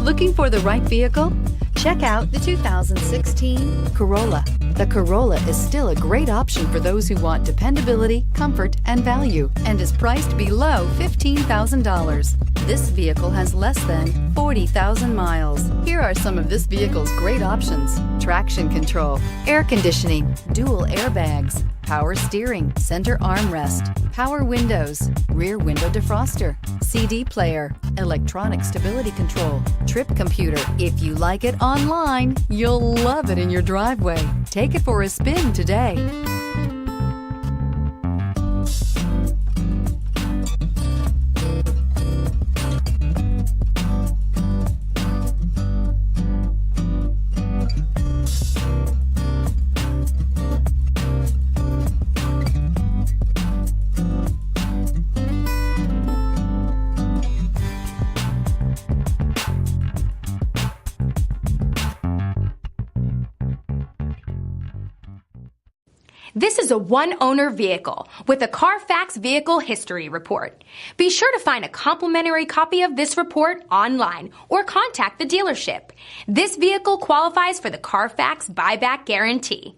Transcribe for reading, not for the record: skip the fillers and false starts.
Looking for the right vehicle? Check out the 2016 Corolla. The Corolla is still a great option for those who want dependability, comfort, and value, and is priced below $15,000. This vehicle has less than 40,000 miles. Here are some of this vehicle's great options: traction control, air conditioning, dual airbags, power steering, center armrest, power windows, rear window defroster, CD player, electronic stability control, trip computer. If you like it online, you'll love it in your driveway. Take it for a spin today. This is a one-owner vehicle with a Carfax Vehicle History Report. Be sure to find a complimentary copy of this report online or contact the dealership. This vehicle qualifies for the Carfax Buyback Guarantee.